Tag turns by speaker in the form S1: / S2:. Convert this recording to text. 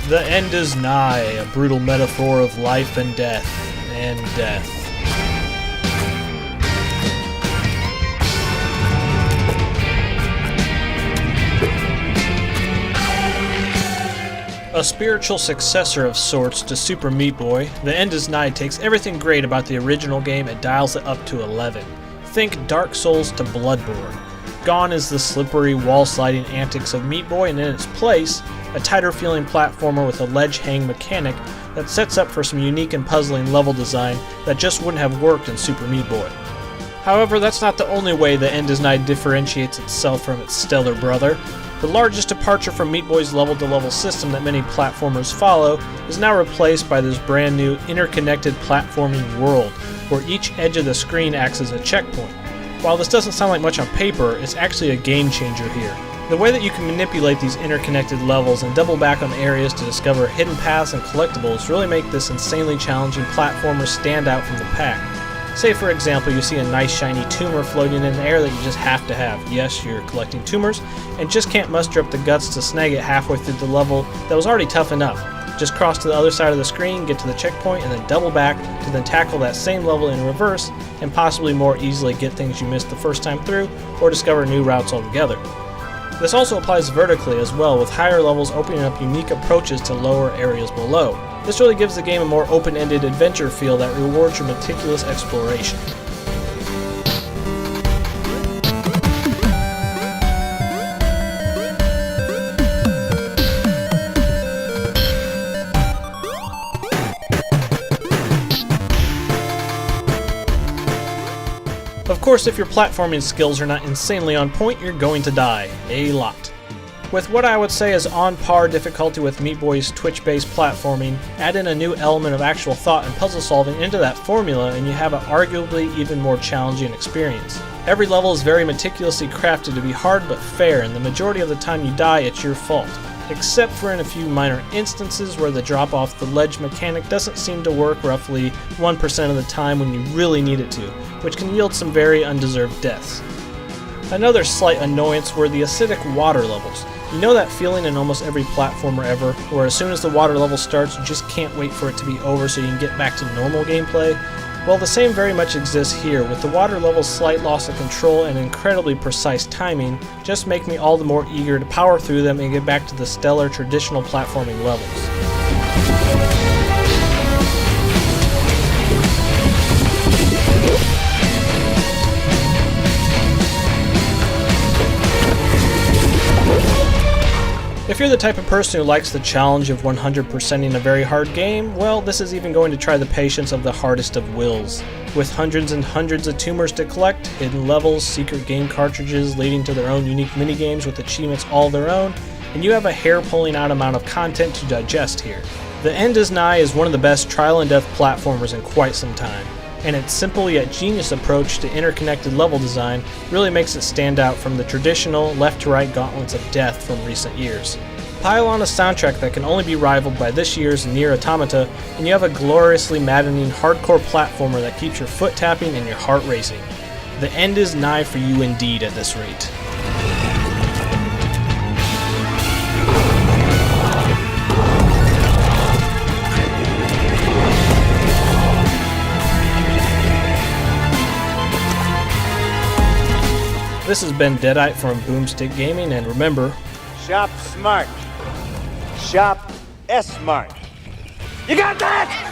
S1: The end is nigh, a brutal metaphor of life and death, and death. A spiritual successor of sorts to Super Meat Boy, The End is Nigh takes everything great about the original game and dials it up to 11. Think Dark Souls to Bloodborne. Gone is the slippery, wall-sliding antics of Meat Boy, and in its place, a tighter-feeling platformer with a ledge-hang mechanic that sets up for some unique and puzzling level design that just wouldn't have worked in Super Meat Boy. However, that's not the only way The End is Nigh differentiates itself from its stellar brother. The largest departure from Meat Boy's level-to-level system that many platformers follow is now replaced by this brand new interconnected platforming world, where each edge of the screen acts as a checkpoint. While this doesn't sound like much on paper, it's actually a game changer here. The way that you can manipulate these interconnected levels and double back on areas to discover hidden paths and collectibles really make this insanely challenging platformer stand out from the pack. Say for example you see a nice shiny tumor floating in the air that you just have to have. Yes, you're collecting tumors, and just can't muster up the guts to snag it halfway through the level that was already tough enough. Just cross to the other side of the screen, get to the checkpoint, and then double back to then tackle that same level in reverse, and possibly more easily get things you missed the first time through, or discover new routes altogether. This also applies vertically as well, with higher levels opening up unique approaches to lower areas below. This really gives the game a more open-ended adventure feel that rewards your meticulous exploration. Of course, if your platforming skills are not insanely on point, you're going to die. A lot. With what I would say is on par difficulty with Meat Boy's Twitch-based platforming, add in a new element of actual thought and puzzle solving into that formula and you have an arguably even more challenging experience. Every level is very meticulously crafted to be hard but fair, and the majority of the time you die it's your fault. Except for in a few minor instances where the drop off the ledge mechanic doesn't seem to work roughly 1% of the time when you really need it to, which can yield some very undeserved deaths. Another slight annoyance were the acidic water levels. You know that feeling in almost every platformer ever, where as soon as the water level starts you just can't wait for it to be over so you can get back to normal gameplay? Well, the same very much exists here, with the water level's slight loss of control and incredibly precise timing just make me all the more eager to power through them and get back to the stellar traditional platforming levels. If you're the type of person who likes the challenge of 100%ing a very hard game, well, this is even going to try the patience of the hardest of wills. With hundreds and hundreds of tumors to collect, hidden levels, secret game cartridges leading to their own unique minigames with achievements all their own, and you have a hair-pulling out amount of content to digest here. The End is Nigh is one of the best trial-and-death platformers in quite some time, and its simple yet genius approach to interconnected level design really makes it stand out from the traditional left-to-right gauntlets of death from recent years. Pile on a soundtrack that can only be rivaled by this year's Nier Automata, and you have a gloriously maddening hardcore platformer that keeps your foot tapping and your heart racing. The end is nigh for you indeed at this rate. This has been Deadite from Boomstick Gaming, and remember,
S2: shop smart. Shop S-Smart. You got that?